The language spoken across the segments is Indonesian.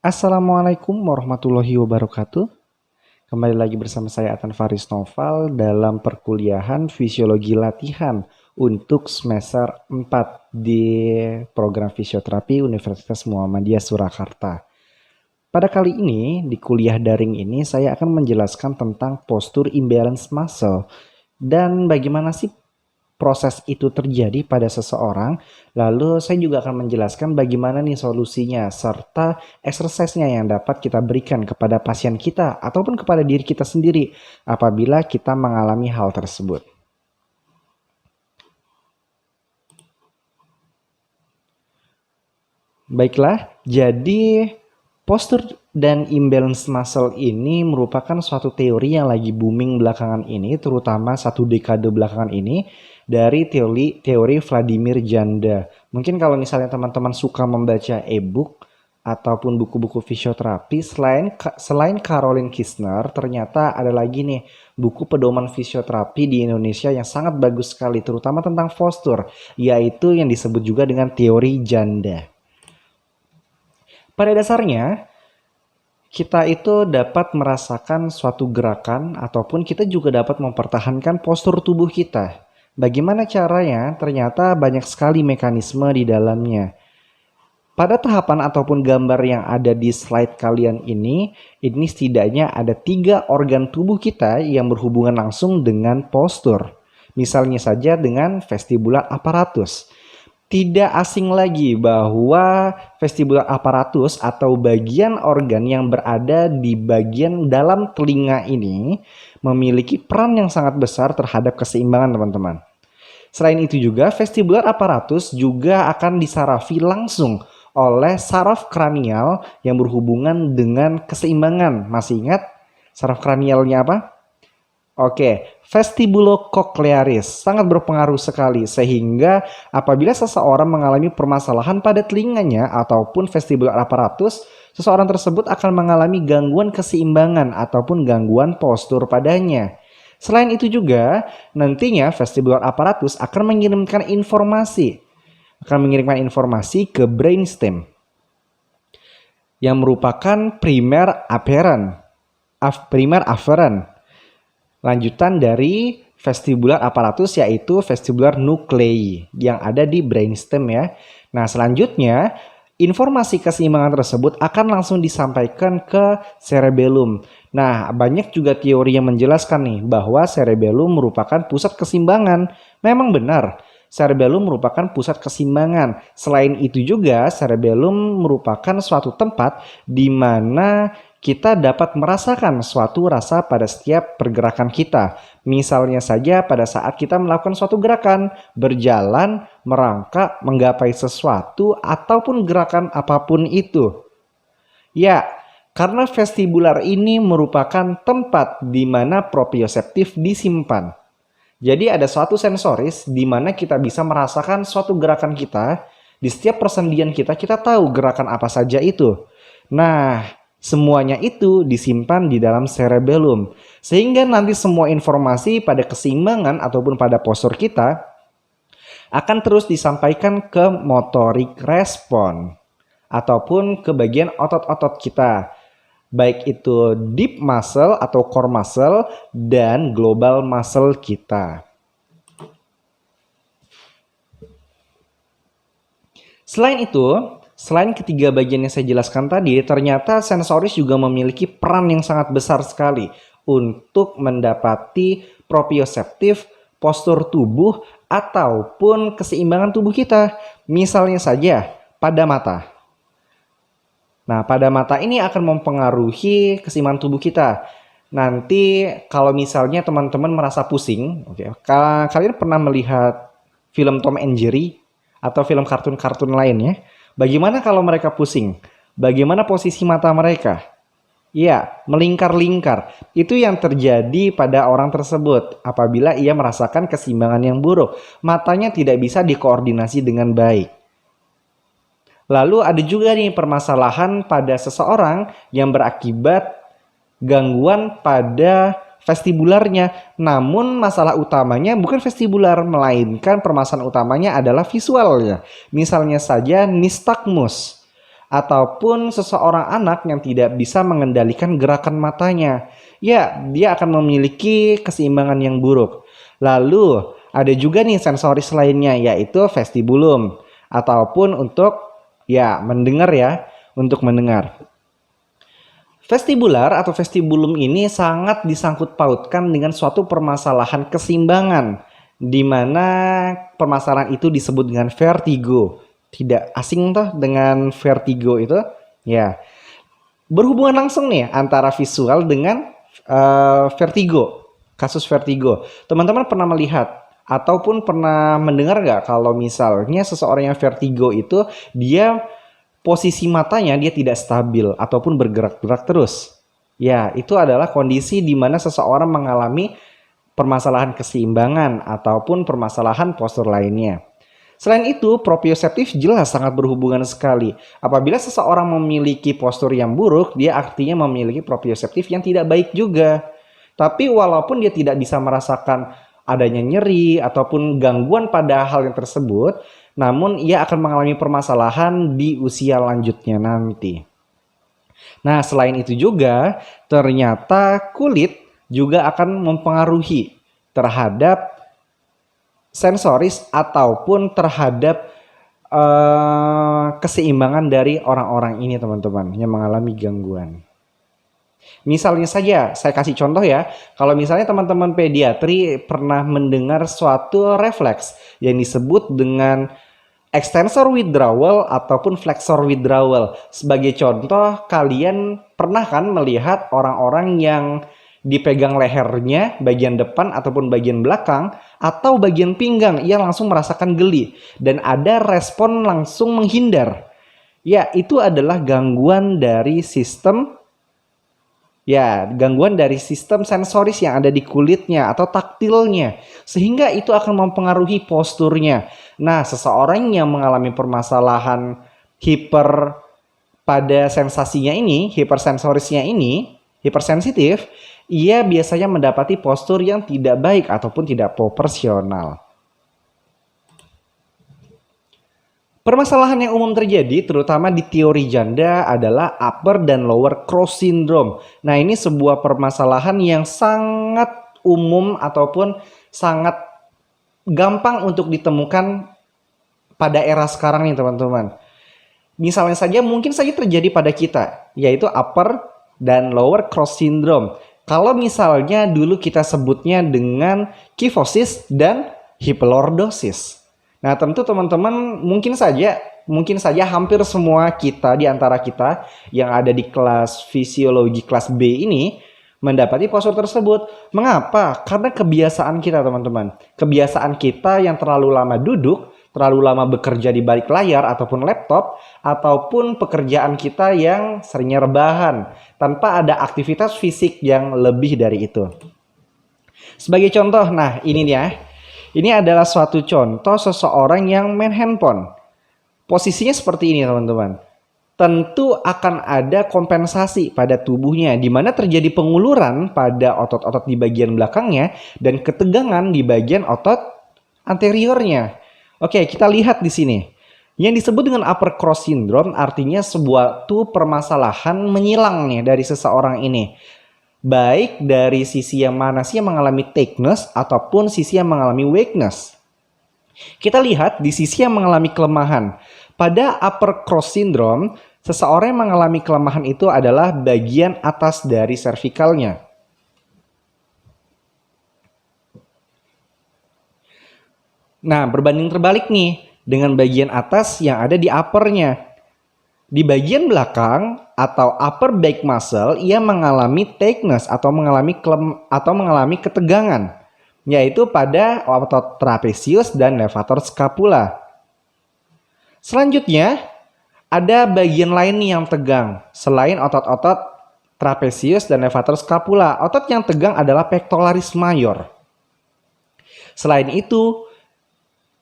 Assalamualaikum warahmatullahi wabarakatuh. Kembali lagi bersama saya Atan Faris Noval dalam perkuliahan Fisiologi Latihan untuk semester 4 di program fisioterapi Universitas Muhammadiyah Surakarta. Pada kali ini, di kuliah daring ini saya akan menjelaskan tentang postur imbalance muscle dan bagaimana sih proses itu terjadi pada seseorang. Lalu saya juga akan menjelaskan bagaimana nih solusinya serta exercise-nya yang dapat kita berikan kepada pasien kita ataupun kepada diri kita sendiri apabila kita mengalami hal tersebut. Baiklah, jadi postur dan imbalance muscle ini merupakan suatu teori yang lagi booming belakangan ini, terutama satu dekade belakangan ini, dari teori Vladimir Janda. Mungkin kalau misalnya teman-teman suka membaca e-book ataupun buku-buku fisioterapi, selain Caroline Kirschner, ternyata ada lagi nih buku pedoman fisioterapi di Indonesia yang sangat bagus sekali, terutama tentang postur, yaitu yang disebut juga dengan teori Janda. Pada dasarnya, kita itu dapat merasakan suatu gerakan ataupun kita juga dapat mempertahankan postur tubuh kita. Bagaimana caranya? Ternyata banyak sekali mekanisme di dalamnya. Pada tahapan ataupun gambar yang ada di slide kalian ini setidaknya ada 3 organ tubuh kita yang berhubungan langsung dengan postur. Misalnya saja dengan vestibular apparatus. Tidak asing lagi bahwa vestibular apparatus atau bagian organ yang berada di bagian dalam telinga ini memiliki peran yang sangat besar terhadap keseimbangan teman-teman. Selain itu juga vestibular apparatus juga akan disarafi langsung oleh saraf kranial yang berhubungan dengan keseimbangan. Masih ingat saraf kranialnya apa? Oke, vestibulocochlearis sangat berpengaruh sekali sehingga apabila seseorang mengalami permasalahan pada telinganya ataupun vestibular apparatus, seseorang tersebut akan mengalami gangguan keseimbangan ataupun gangguan postur padanya. Selain itu juga, nantinya vestibular apparatus akan mengirimkan informasi ke brainstem yang merupakan primer afferent. Lanjutan dari vestibular apparatus yaitu vestibular nuclei yang ada di brainstem ya. Nah, selanjutnya informasi keseimbangan tersebut akan langsung disampaikan ke cerebellum. Nah, banyak juga teori yang menjelaskan nih bahwa cerebellum merupakan pusat keseimbangan. Memang benar, cerebellum merupakan pusat keseimbangan. Selain itu juga cerebellum merupakan suatu tempat di mana kita dapat merasakan suatu rasa pada setiap pergerakan kita. Misalnya saja pada saat kita melakukan suatu gerakan, berjalan, merangkak, menggapai sesuatu, ataupun gerakan apapun itu. Ya, karena vestibular ini merupakan tempat di mana proprioseptif disimpan. Jadi ada suatu sensoris di mana kita bisa merasakan suatu gerakan kita. Di setiap persendian kita tahu gerakan apa saja itu. Nah, semuanya itu disimpan di dalam cerebellum. Sehingga nanti semua informasi pada keseimbangan ataupun pada postur kita akan terus disampaikan ke motorik respon ataupun ke bagian otot-otot kita. Baik itu deep muscle atau core muscle dan global muscle kita. Selain itu, selain ketiga bagian yang saya jelaskan tadi, ternyata sensoris juga memiliki peran yang sangat besar sekali untuk mendapati proprioseptif, postur tubuh, ataupun keseimbangan tubuh kita. Misalnya saja pada mata. Nah, pada mata ini akan mempengaruhi keseimbangan tubuh kita. Nanti kalau misalnya teman-teman merasa pusing, kalian pernah melihat film Tom and Jerry atau film kartun-kartun lainnya? Bagaimana kalau mereka pusing? Bagaimana posisi mata mereka? Ya, melingkar-lingkar. Itu yang terjadi pada orang tersebut apabila ia merasakan keseimbangan yang buruk. Matanya tidak bisa dikoordinasi dengan baik. Lalu ada juga nih permasalahan pada seseorang yang berakibat gangguan pada vestibularnya. Namun masalah utamanya bukan vestibular, melainkan permasalahan utamanya adalah visualnya. Misalnya saja nystagmus ataupun seseorang anak yang tidak bisa mengendalikan gerakan matanya. Ya, dia akan memiliki keseimbangan yang buruk. Lalu, ada juga nih sensoris lainnya, yaitu vestibulum, ataupun untuk mendengar untuk mendengar. Vestibular atau vestibulum ini sangat disangkut pautkan dengan suatu permasalahan keseimbangan, di mana permasalahan itu disebut dengan vertigo. Tidak asing toh dengan vertigo itu? Ya, berhubungan langsung nih antara visual dengan vertigo, kasus vertigo. Teman-teman pernah melihat ataupun pernah mendengar nggak kalau misalnya seseorang yang vertigo itu dia posisi matanya dia tidak stabil ataupun bergerak-gerak terus. Ya, itu adalah kondisi di mana seseorang mengalami permasalahan keseimbangan ataupun permasalahan postur lainnya. Selain itu, proprioseptif jelas sangat berhubungan sekali. Apabila seseorang memiliki postur yang buruk, dia artinya memiliki proprioseptif yang tidak baik juga. Tapi walaupun dia tidak bisa merasakan adanya nyeri ataupun gangguan pada hal yang tersebut, namun ia akan mengalami permasalahan di usia lanjutnya nanti. Nah, selain itu juga, ternyata kulit juga akan mempengaruhi terhadap sensoris ataupun terhadap keseimbangan dari orang-orang ini, teman-teman, yang mengalami gangguan. Misalnya saja, saya kasih contoh ya, kalau misalnya teman-teman pediatri pernah mendengar suatu refleks yang disebut dengan extensor withdrawal ataupun flexor withdrawal. Sebagai contoh, kalian pernah kan melihat orang-orang yang dipegang lehernya, bagian depan ataupun bagian belakang, atau bagian pinggang, ia langsung merasakan geli, dan ada respon langsung menghindar. Ya, itu adalah gangguan dari sistem sensoris yang ada di kulitnya atau taktilnya, sehingga itu akan mempengaruhi posturnya. Nah, seseorang yang mengalami permasalahan hiper pada sensasinya ini, hipersensorisnya ini, hipersensitif, ia biasanya mendapati postur yang tidak baik ataupun tidak proporsional. Permasalahan yang umum terjadi terutama di teori janda adalah upper dan lower cross syndrome. Nah, ini sebuah permasalahan yang sangat umum ataupun sangat gampang untuk ditemukan pada era sekarang nih, teman-teman. Misalnya saja mungkin saja terjadi pada kita, yaitu upper dan lower cross syndrome. Kalau misalnya dulu kita sebutnya dengan kyphosis dan hiplordosis. Nah, tentu teman-teman mungkin saja hampir semua kita di antara kita yang ada di kelas fisiologi kelas B ini mendapati postur tersebut. Mengapa? Karena kebiasaan kita, teman-teman. Kebiasaan kita yang terlalu lama duduk, terlalu lama bekerja di balik layar ataupun laptop, ataupun pekerjaan kita yang seringnya rebahan tanpa ada aktivitas fisik yang lebih dari itu. Sebagai contoh, nah ini nih ya. Ini adalah suatu contoh seseorang yang main handphone. Posisinya seperti ini, teman-teman. Tentu akan ada kompensasi pada tubuhnya, di mana terjadi penguluran pada otot-otot di bagian belakangnya dan ketegangan di bagian otot anteriornya. Oke, kita lihat di sini. Yang disebut dengan upper cross syndrome artinya sebuah permasalahan menyilang nih dari seseorang ini. Baik dari sisi yang mana sih yang mengalami thickness ataupun sisi yang mengalami weakness. Kita lihat di sisi yang mengalami kelemahan. Pada upper cross syndrome, seseorang yang mengalami kelemahan itu adalah bagian atas dari cervicalnya. Nah, berbanding terbalik nih dengan bagian atas yang ada di uppernya. Di bagian belakang atau upper back muscle, ia mengalami thickness atau mengalami ketegangan, yaitu pada otot trapezius dan levator scapula. Selanjutnya, ada bagian lain nih yang tegang selain otot-otot trapezius dan levator scapula. Otot yang tegang adalah pectoralis major. Selain itu,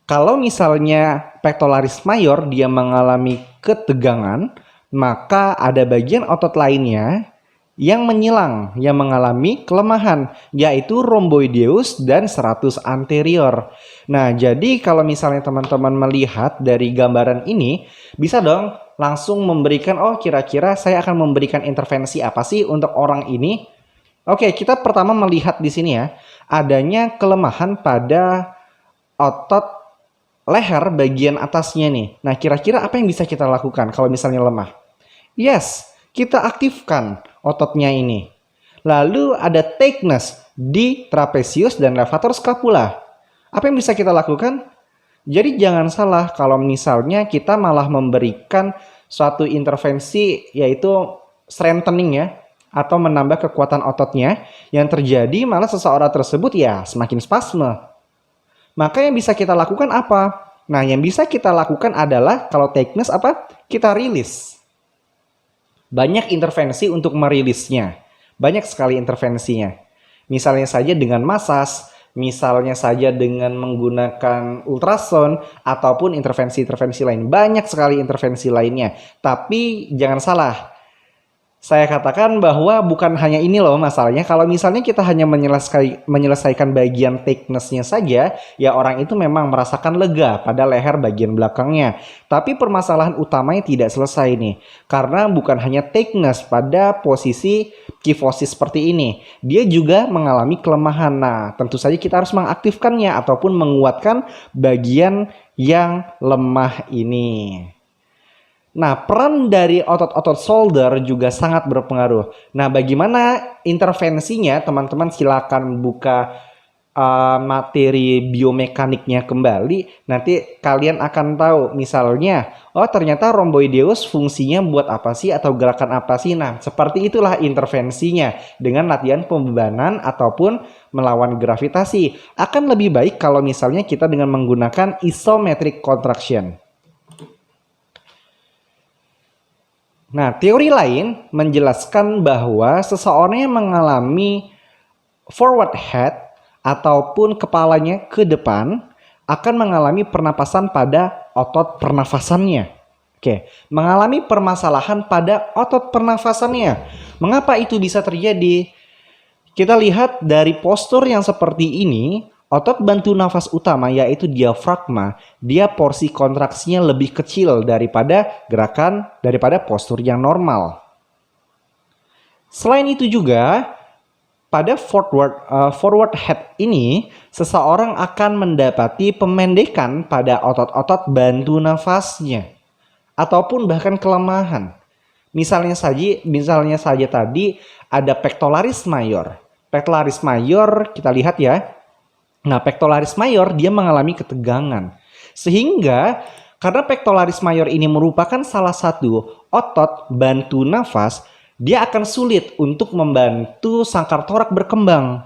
kalau misalnya pectoralis major dia mengalami ketegangan, maka ada bagian otot lainnya yang menyilang, yang mengalami kelemahan, yaitu rhomboideus dan serratus anterior. Nah, jadi kalau misalnya teman-teman melihat dari gambaran ini, bisa dong langsung memberikan, oh kira-kira saya akan memberikan intervensi apa sih untuk orang ini. Oke, kita pertama melihat di sini ya, adanya kelemahan pada otot leher bagian atasnya nih. Nah, kira-kira apa yang bisa kita lakukan kalau misalnya lemah? Yes, kita aktifkan ototnya ini. Lalu ada tightness di trapezius dan levator scapula. Apa yang bisa kita lakukan? Jadi jangan salah kalau misalnya kita malah memberikan suatu intervensi yaitu strengthening ya, atau menambah kekuatan ototnya, yang terjadi malah seseorang tersebut ya semakin spasme. Maka yang bisa kita lakukan apa? Nah, yang bisa kita lakukan adalah kalau tightness apa? Kita rilis. Banyak intervensi untuk merilisnya. Banyak sekali intervensinya. Misalnya saja dengan massage, misalnya saja dengan menggunakan ultrasound, ataupun intervensi-intervensi lain. Banyak sekali intervensi lainnya. Tapi jangan salah, saya katakan bahwa bukan hanya ini loh masalahnya. Kalau misalnya kita hanya menyelesaikan bagian thickness-nya saja, ya orang itu memang merasakan lega pada leher bagian belakangnya. Tapi permasalahan utamanya tidak selesai nih. Karena bukan hanya thickness pada posisi kifosis seperti ini. Dia juga mengalami kelemahan. Nah, tentu saja kita harus mengaktifkannya ataupun menguatkan bagian yang lemah ini. Nah, peran dari otot-otot shoulder juga sangat berpengaruh. Nah, bagaimana intervensinya? Teman-teman silakan buka materi biomekaniknya kembali. Nanti kalian akan tahu, misalnya, oh ternyata rhomboideus fungsinya buat apa sih atau gerakan apa sih? Nah, seperti itulah intervensinya dengan latihan pembebanan ataupun melawan gravitasi. Akan lebih baik kalau misalnya kita dengan menggunakan isometric contraction. Nah, teori lain menjelaskan bahwa seseorang yang mengalami forward head ataupun kepalanya ke depan akan mengalami pernapasan pada otot pernafasannya. Oke, mengalami permasalahan pada otot pernafasannya. Mengapa itu bisa terjadi? Kita lihat dari postur yang seperti ini, otot bantu nafas utama yaitu diafragma, dia porsi kontraksinya lebih kecil daripada postur yang normal. Selain itu juga pada forward head ini seseorang akan mendapati pemendekan pada otot-otot bantu nafasnya ataupun bahkan kelemahan. Misalnya saja tadi ada pectoralis major. Pectoralis major kita lihat ya. Nah, pectoralis major dia mengalami ketegangan. Sehingga karena pectoralis major ini merupakan salah satu otot bantu nafas, dia akan sulit untuk membantu sangkar torak berkembang.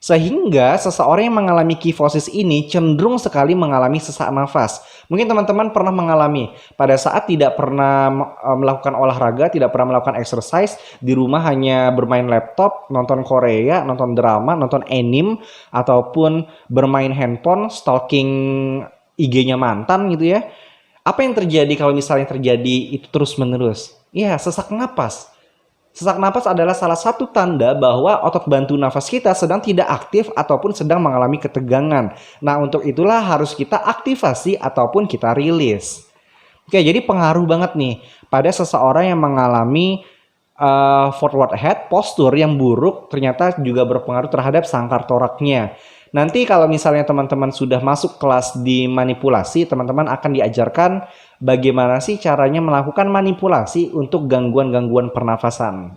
Sehingga seseorang yang mengalami kifosis ini cenderung sekali mengalami sesak nafas. Mungkin teman-teman pernah mengalami pada saat tidak pernah melakukan olahraga, tidak pernah melakukan exercise, di rumah hanya bermain laptop, nonton Korea, nonton drama, nonton anime, ataupun bermain handphone, stalking IG-nya mantan gitu ya. Apa yang terjadi kalau misalnya terjadi itu terus-menerus? Ya, sesak napas. Sesak napas adalah salah satu tanda bahwa otot bantu nafas kita sedang tidak aktif ataupun sedang mengalami ketegangan. Nah, untuk itulah harus kita aktivasi ataupun kita rilis. Oke, jadi pengaruh banget nih pada seseorang yang mengalami forward head, postur yang buruk ternyata juga berpengaruh terhadap sangkar toraknya. Nanti kalau misalnya teman-teman sudah masuk kelas di manipulasi, teman-teman akan diajarkan bagaimana sih caranya melakukan manipulasi untuk gangguan-gangguan pernafasan.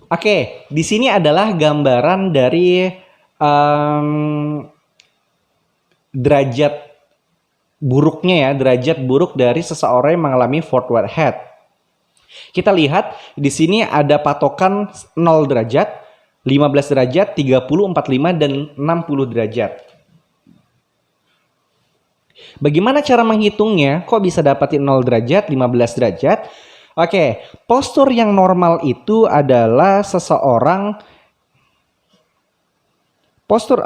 Oke, di sini adalah gambaran dari derajat buruknya ya, derajat buruk dari seseorang yang mengalami forward head. Kita lihat di sini ada patokan 0 derajat, 15 derajat, 30, 45, dan 60 derajat. Bagaimana cara menghitungnya? Kok bisa dapatin 0 derajat, 15 derajat? Oke, postur yang normal itu adalah seseorang postur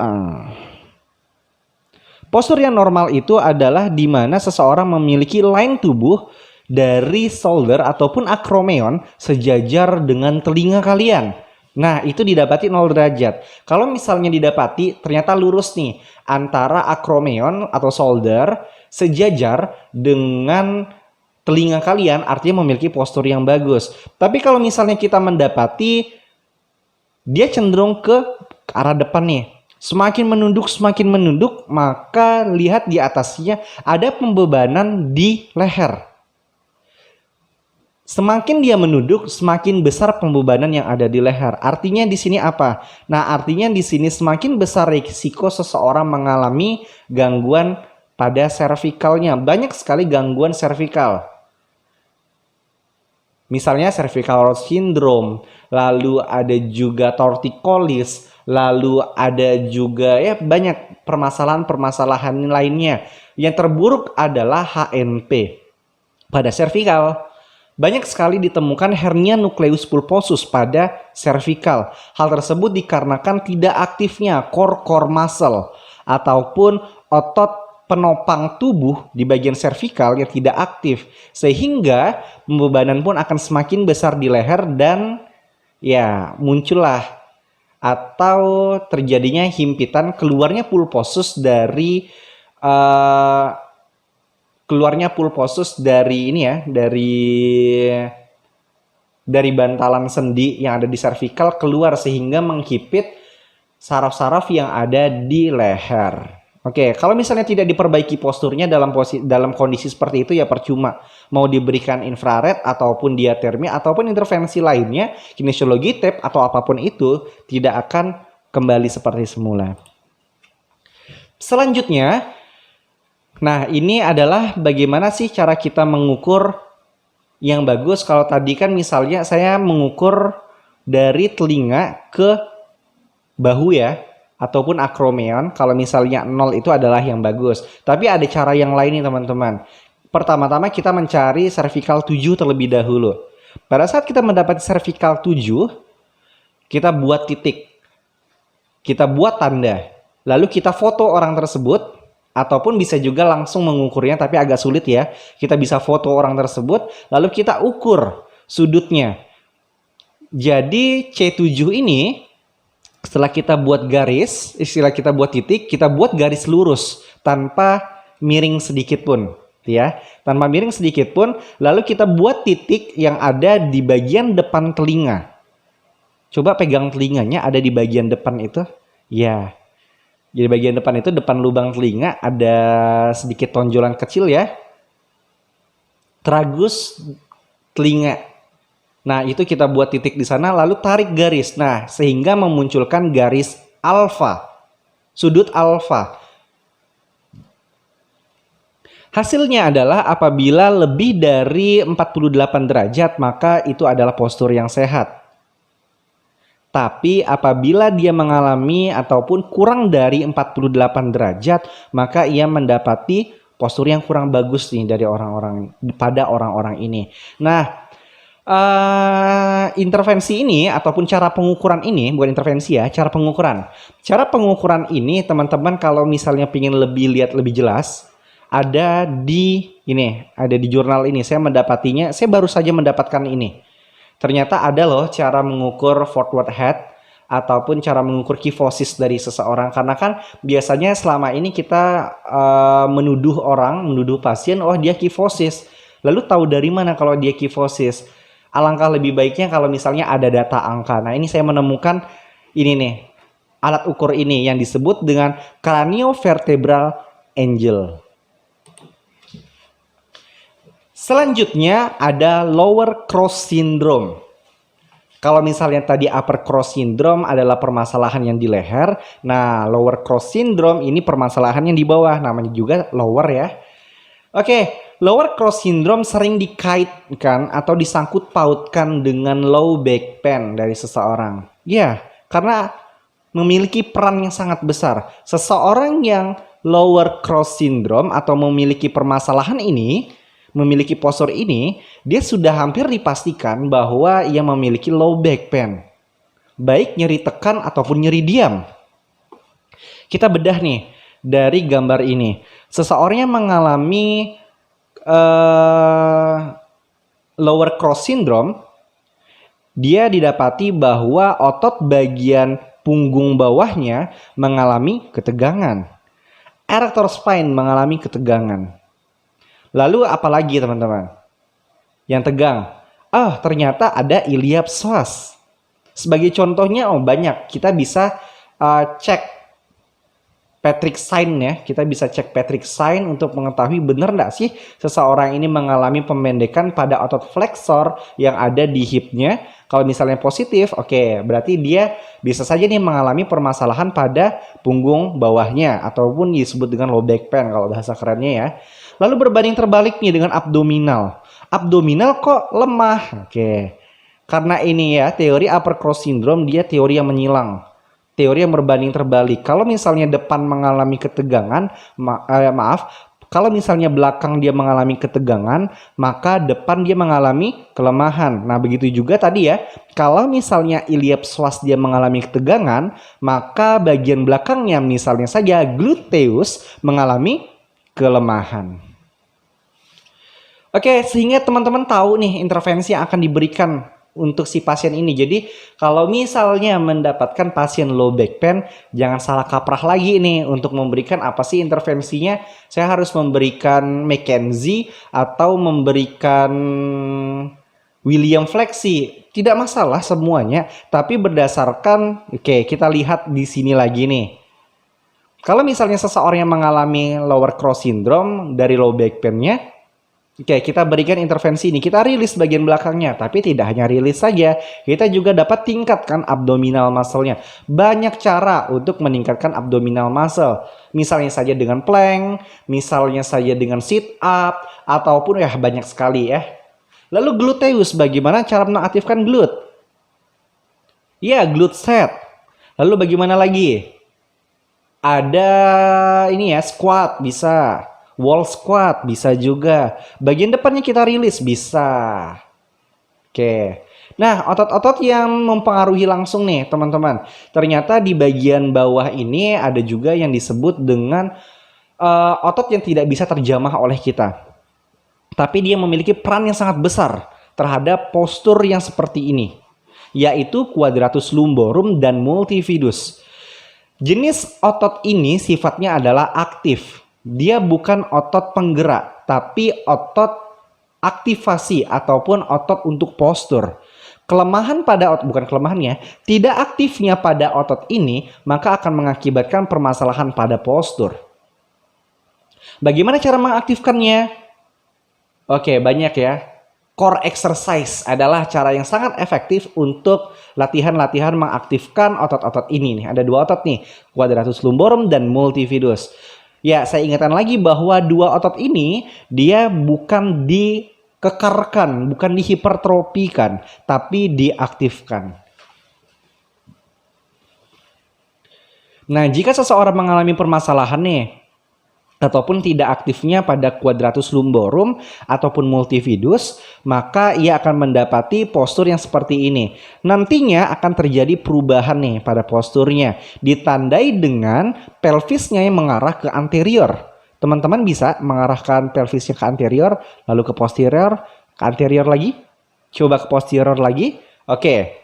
yang normal itu adalah di mana seseorang memiliki line tubuh dari shoulder ataupun acromion sejajar dengan telinga kalian. Nah, itu didapati 0 derajat. Kalau misalnya didapati ternyata lurus nih antara akromeon atau shoulder sejajar dengan telinga kalian, artinya memiliki postur yang bagus. Tapi kalau misalnya kita mendapati dia cenderung ke arah depan nih, semakin menunduk, maka lihat di atasnya ada pembebanan di leher. Semakin dia menunduk, semakin besar pembebanan yang ada di leher. Artinya di sini apa? Nah, artinya di sini semakin besar risiko seseorang mengalami gangguan pada cervicalnya. Banyak sekali gangguan cervical. Misalnya cervical rod syndrome, lalu ada juga torticollis, lalu ada juga ya banyak permasalahan-permasalahan lainnya. Yang terburuk adalah HNP pada cervical. Banyak sekali ditemukan hernia nukleus pulposus pada cervical. Hal tersebut dikarenakan tidak aktifnya core muscle ataupun otot penopang tubuh di bagian cervical yang tidak aktif. Sehingga pembebanan pun akan semakin besar di leher dan ya muncullah atau terjadinya himpitan keluarnya pulposus dari ini ya, dari bantalan sendi yang ada di cervical keluar sehingga menghipit saraf-saraf yang ada di leher. Oke, kalau misalnya tidak diperbaiki posturnya dalam kondisi seperti itu ya percuma. Mau diberikan infrared ataupun diatermi ataupun intervensi lainnya, kinesiologi tape atau apapun itu tidak akan kembali seperti semula. Selanjutnya, nah, ini adalah bagaimana sih cara kita mengukur yang bagus. Kalau tadi kan misalnya saya mengukur dari telinga ke bahu ya, ataupun akromeon. Kalau misalnya 0 itu adalah yang bagus. Tapi ada cara yang lain nih teman-teman. Pertama-tama kita mencari cervical 7 terlebih dahulu. Pada saat kita mendapat cervical 7, kita buat titik. Kita buat tanda. Lalu kita foto orang tersebut. Ataupun bisa juga langsung mengukurnya, tapi agak sulit ya. Kita bisa foto orang tersebut, lalu kita ukur sudutnya. Jadi C7 ini, setelah kita buat garis, istilah kita buat titik, kita buat garis lurus tanpa miring sedikit pun. Ya, tanpa miring sedikit pun, lalu kita buat titik yang ada di bagian depan telinga. Coba pegang telinganya, ada di bagian depan itu. Ya. Jadi bagian depan itu, depan lubang telinga ada sedikit tonjolan kecil ya. Tragus telinga. Nah, itu kita buat titik di sana lalu tarik garis. Nah, sehingga memunculkan garis alfa. Sudut alfa. Hasilnya adalah apabila lebih dari 48 derajat, maka itu adalah postur yang sehat. Tapi apabila dia mengalami ataupun kurang dari 48 derajat, maka ia mendapati postur yang kurang bagus nih dari orang-orang ini. Nah, intervensi ini ataupun cara pengukuran ini, bukan intervensi ya, cara pengukuran. Cara pengukuran ini teman-teman kalau misalnya ingin lihat lebih jelas, ada di jurnal ini. Saya baru saja mendapatkan ini. Ternyata ada loh cara mengukur forward head ataupun cara mengukur kifosis dari seseorang. Karena kan biasanya selama ini kita menuduh pasien, oh dia kifosis. Lalu tahu dari mana kalau dia kifosis? Alangkah lebih baiknya kalau misalnya ada data angka. Nah, ini saya menemukan ini nih, alat ukur ini yang disebut dengan craniovertebral angle. Selanjutnya ada lower cross syndrome. Kalau misalnya tadi upper cross syndrome adalah permasalahan yang di leher, nah lower cross syndrome ini permasalahan yang di bawah, namanya juga lower ya. Oke, lower cross syndrome sering dikaitkan atau disangkut pautkan dengan low back pain dari seseorang. Ya, karena memiliki peran yang sangat besar. Seseorang yang lower cross syndrome atau memiliki permasalahan ini, memiliki postur ini, dia sudah hampir dipastikan bahwa ia memiliki low back pain. Baik nyeri tekan ataupun nyeri diam. Kita bedah nih dari gambar ini. Seseorang yang mengalami lower cross syndrome, dia didapati bahwa otot bagian punggung bawahnya mengalami ketegangan. Erector spine mengalami ketegangan. Lalu apalagi teman-teman yang tegang? Ternyata ada iliopsoas. Sebagai contohnya, banyak. Kita bisa cek Patrick sign ya. Kita bisa cek Patrick sign untuk mengetahui benar nggak sih seseorang ini mengalami pemendekan pada otot flexor yang ada di hipnya. Kalau misalnya positif, oke, berarti dia bisa saja nih mengalami permasalahan pada punggung bawahnya ataupun disebut dengan low back pain kalau bahasa kerennya ya. Lalu berbanding terbalik nih dengan abdominal. Abdominal kok lemah? Oke. Karena ini ya teori upper cross syndrome, dia teori yang menyilang. Teori yang berbanding terbalik. Kalau misalnya depan mengalami ketegangan, kalau misalnya belakang dia mengalami ketegangan, maka depan dia mengalami kelemahan. Nah, begitu juga tadi ya. Kalau misalnya iliopsoas dia mengalami ketegangan, maka bagian belakangnya misalnya saja gluteus mengalami kelemahan. Oke, sehingga teman-teman tahu nih intervensi yang akan diberikan untuk si pasien ini. Jadi kalau misalnya mendapatkan pasien low back pain, jangan salah kaprah lagi nih untuk memberikan apa sih intervensinya. Saya harus memberikan McKenzie atau memberikan William Flexi. Tidak masalah semuanya, tapi berdasarkan kita lihat di sini lagi nih. Kalau misalnya seseorang yang mengalami lower cross syndrome dari low back pain-nya, kita berikan intervensi ini, kita rilis bagian belakangnya, tapi tidak hanya rilis saja, kita juga dapat tingkatkan abdominal muscle-nya. Banyak cara untuk meningkatkan abdominal muscle, misalnya saja dengan plank, misalnya saja dengan sit up, ataupun banyak sekali ya. Lalu gluteus, bagaimana cara mengaktifkan glute? Ya, glute set. Lalu bagaimana lagi? Ada ini ya, squat bisa. Wall squat bisa juga. Bagian depannya kita rilis bisa. Oke. Nah, otot-otot yang mempengaruhi langsung nih teman-teman. Ternyata di bagian bawah ini ada juga yang disebut dengan otot yang tidak bisa terjamah oleh kita. Tapi dia memiliki peran yang sangat besar terhadap postur yang seperti ini. Yaitu quadratus lumborum dan multifidus. Jenis otot ini sifatnya adalah aktif. Dia bukan otot penggerak, tapi otot aktivasi ataupun otot untuk postur. Kelemahan pada otot, bukan kelemahannya, tidak aktifnya pada otot ini, maka akan mengakibatkan permasalahan pada postur. Bagaimana cara mengaktifkannya? Oke, banyak ya. Core exercise adalah cara yang sangat efektif untuk latihan-latihan mengaktifkan otot-otot ini. Ada dua otot nih, quadratus lumborum dan multifidus. Ya, saya ingatkan lagi bahwa dua otot ini dia bukan dikekarkan, bukan dihipertrofikan, tapi diaktifkan. Nah, jika seseorang mengalami permasalahan nih, ataupun tidak aktifnya pada quadratus lumborum ataupun multifidus, maka ia akan mendapati postur yang seperti ini. Nantinya akan terjadi perubahan nih pada posturnya, ditandai dengan pelvisnya yang mengarah ke anterior. Teman-teman bisa mengarahkan pelvisnya ke anterior, lalu ke posterior, ke anterior lagi, coba ke posterior lagi. Oke,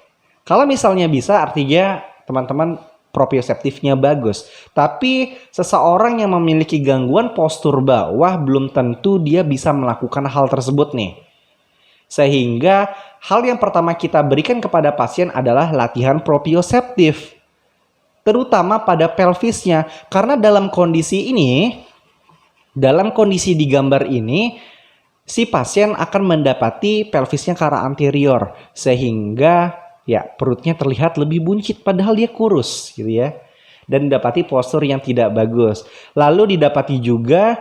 kalau misalnya bisa artinya teman-teman proprioseptifnya bagus. Tapi seseorang yang memiliki gangguan postur bawah belum tentu dia bisa melakukan hal tersebut nih. Sehingga hal yang pertama kita berikan kepada pasien adalah latihan proprioseptif. Terutama pada pelvisnya. Karena dalam kondisi ini, dalam kondisi di gambar ini, si pasien akan mendapati pelvisnya ke arah anterior. Sehingga perutnya terlihat lebih buncit padahal dia kurus gitu ya. Dan didapati postur yang tidak bagus. Lalu didapati juga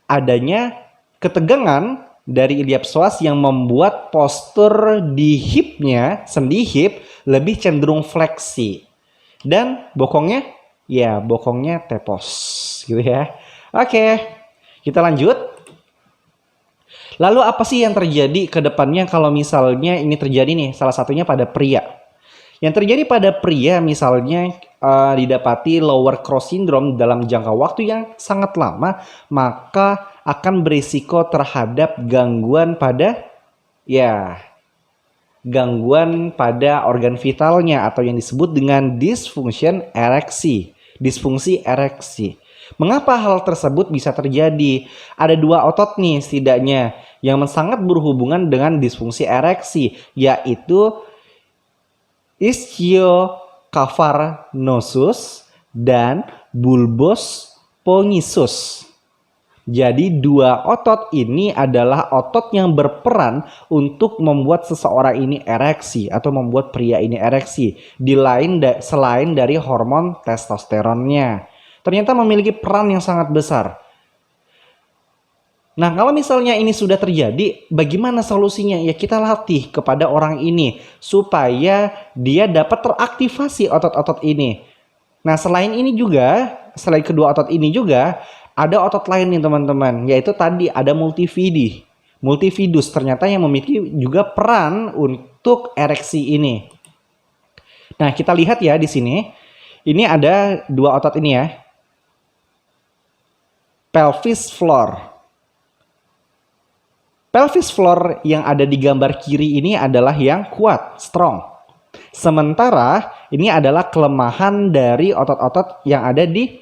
adanya ketegangan dari iliopsoas yang membuat postur di hipnya, sendi hip lebih cenderung fleksi. Dan bokongnya tepos gitu ya. Oke, kita lanjut. Lalu apa sih yang terjadi ke depannya kalau misalnya ini terjadi nih, salah satunya pada pria. Yang terjadi pada pria misalnya didapati lower cross syndrome dalam jangka waktu yang sangat lama, maka akan berisiko terhadap gangguan pada gangguan pada organ vitalnya atau yang disebut dengan disfungsi ereksi. Mengapa hal tersebut bisa terjadi? Ada dua otot nih setidaknya yang sangat berhubungan dengan disfungsi ereksi, yaitu ischiocavernosus dan bulbus pongisus. Jadi dua otot ini adalah otot yang berperan untuk membuat seseorang ini ereksi atau membuat pria ini ereksi selain dari hormon testosteronnya. Ternyata memiliki peran yang sangat besar. Nah, kalau misalnya ini sudah terjadi, bagaimana solusinya? Ya kita latih kepada orang ini supaya dia dapat teraktivasi otot-otot ini. Nah, selain kedua otot ini juga, ada otot lain nih teman-teman, yaitu tadi ada multifidus ternyata yang memiliki juga peran untuk ereksi ini. Nah, kita lihat ya di sini. Ini ada dua otot ini ya. Pelvis floor. Pelvis floor yang ada di gambar kiri ini adalah yang kuat, strong. Sementara ini adalah kelemahan dari otot-otot yang ada di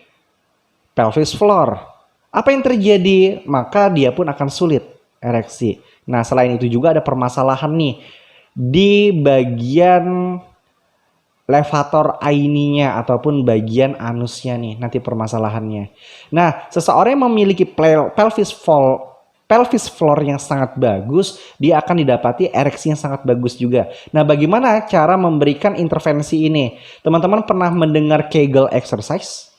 pelvis floor. Apa yang terjadi? Maka dia pun akan sulit ereksi. Nah, selain itu juga ada permasalahan nih di bagian levator aininya ataupun bagian anusnya nih nanti permasalahannya. Nah, seseorang yang memiliki pelvis floor yang sangat bagus, dia akan didapati ereksi yang sangat bagus juga. Nah, bagaimana cara memberikan intervensi ini? Teman-teman pernah mendengar Kegel exercise?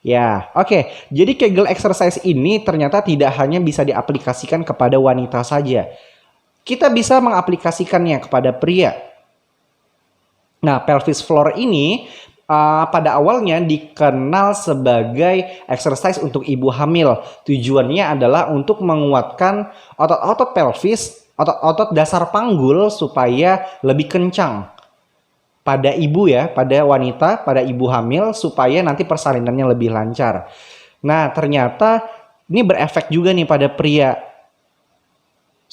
Ya, oke. Jadi Kegel exercise ini ternyata tidak hanya bisa diaplikasikan kepada wanita saja. Kita bisa mengaplikasikannya kepada pria. Nah, pelvis floor ini pada awalnya dikenal sebagai exercise untuk ibu hamil. Tujuannya adalah untuk menguatkan otot-otot pelvis, otot-otot dasar panggul supaya lebih kencang pada ibu ya, pada wanita, pada ibu hamil supaya nanti persalinannya lebih lancar. Nah, ternyata ini berefek juga nih pada pria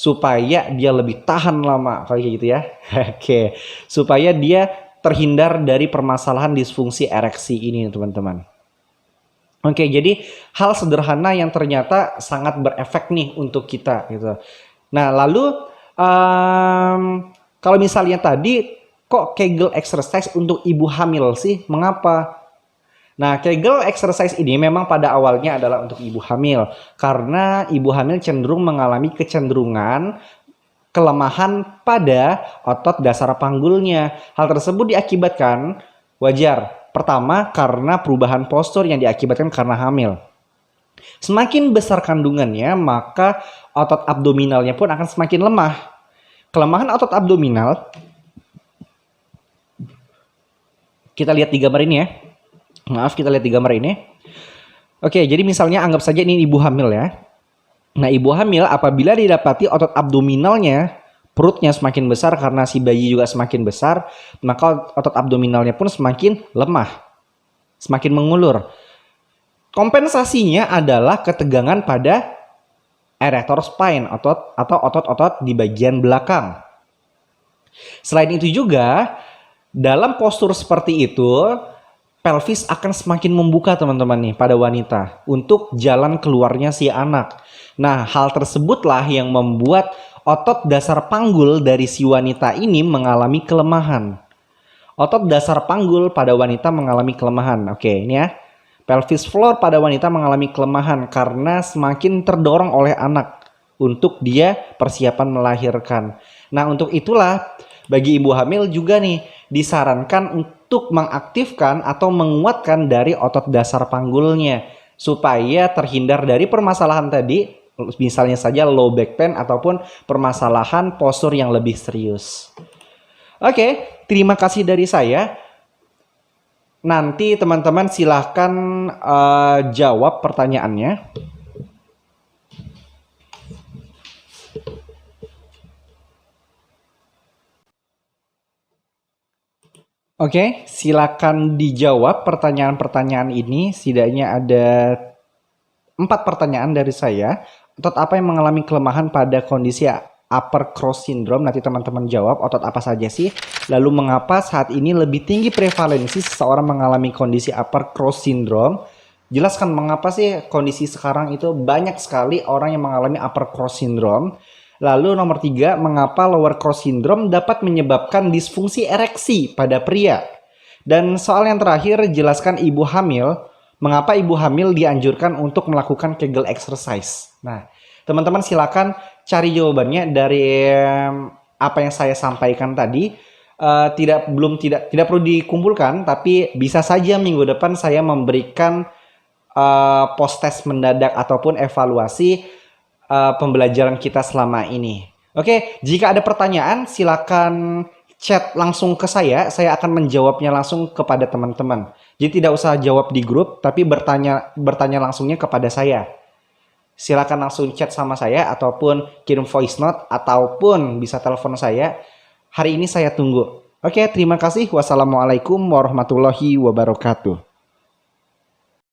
supaya dia lebih tahan lama kayak gitu ya. Oke, supaya dia terhindar dari permasalahan disfungsi ereksi ini teman-teman. Oke, jadi hal sederhana yang ternyata sangat berefek nih untuk kita gitu. Nah, lalu kalau misalnya tadi kok Kegel exercise untuk ibu hamil sih? Mengapa? Nah, Kegel exercise ini memang pada awalnya adalah untuk ibu hamil. Karena ibu hamil cenderung mengalami kecenderungan kelemahan pada otot dasar panggulnya. Hal tersebut diakibatkan wajar. Pertama, karena perubahan postur yang diakibatkan karena hamil. Semakin besar kandungannya, maka otot abdominalnya pun akan semakin lemah. Kelemahan otot abdominal, kita lihat di gambar ini ya. Maaf, kita lihat di gambar ini. Oke, jadi misalnya anggap saja ini ibu hamil ya. Nah, ibu hamil apabila didapati otot abdominalnya, perutnya semakin besar karena si bayi juga semakin besar, maka otot abdominalnya pun semakin lemah, semakin mengulur. Kompensasinya adalah ketegangan pada erector spine atau otot-otot di bagian belakang. Selain itu juga, dalam postur seperti itu, pelvis akan semakin membuka teman-teman nih pada wanita untuk jalan keluarnya si anak. Nah, hal tersebutlah yang membuat otot dasar panggul dari si wanita ini mengalami kelemahan. Otot dasar panggul pada wanita mengalami kelemahan. Oke, ini ya. Pelvis floor pada wanita mengalami kelemahan karena semakin terdorong oleh anak untuk dia persiapan melahirkan. Nah, untuk itulah bagi ibu hamil juga nih disarankan untuk mengaktifkan atau menguatkan dari otot dasar panggulnya supaya terhindar dari permasalahan tadi, misalnya saja low back pain ataupun permasalahan postur yang lebih serius. Oke, terima kasih dari saya. Nanti teman-teman silahkan jawab pertanyaannya. Oke, silakan dijawab pertanyaan-pertanyaan ini. Setidaknya ada 4 pertanyaan dari saya. Otot apa yang mengalami kelemahan pada kondisi upper cross syndrome? Nanti teman-teman jawab otot apa saja sih. Lalu mengapa saat ini lebih tinggi prevalensi seseorang mengalami kondisi upper cross syndrome? Jelaskan mengapa sih kondisi sekarang itu banyak sekali orang yang mengalami upper cross syndrome. Lalu nomor 3, mengapa lower cross syndrome dapat menyebabkan disfungsi ereksi pada pria? Dan soal yang terakhir, jelaskan ibu hamil. Mengapa ibu hamil dianjurkan untuk melakukan Kegel exercise? Nah, teman-teman silakan cari jawabannya dari apa yang saya sampaikan tadi. Tidak perlu dikumpulkan, tapi bisa saja minggu depan saya memberikan post test mendadak ataupun evaluasi pembelajaran kita selama ini. Oke, jika ada pertanyaan silakan chat langsung ke saya akan menjawabnya langsung kepada teman-teman. Jadi tidak usah jawab di grup, tapi bertanya langsungnya kepada saya. Silakan langsung chat sama saya ataupun kirim voice note ataupun bisa telepon saya. Hari ini saya tunggu. Oke, terima kasih. Wassalamualaikum warahmatullahi wabarakatuh.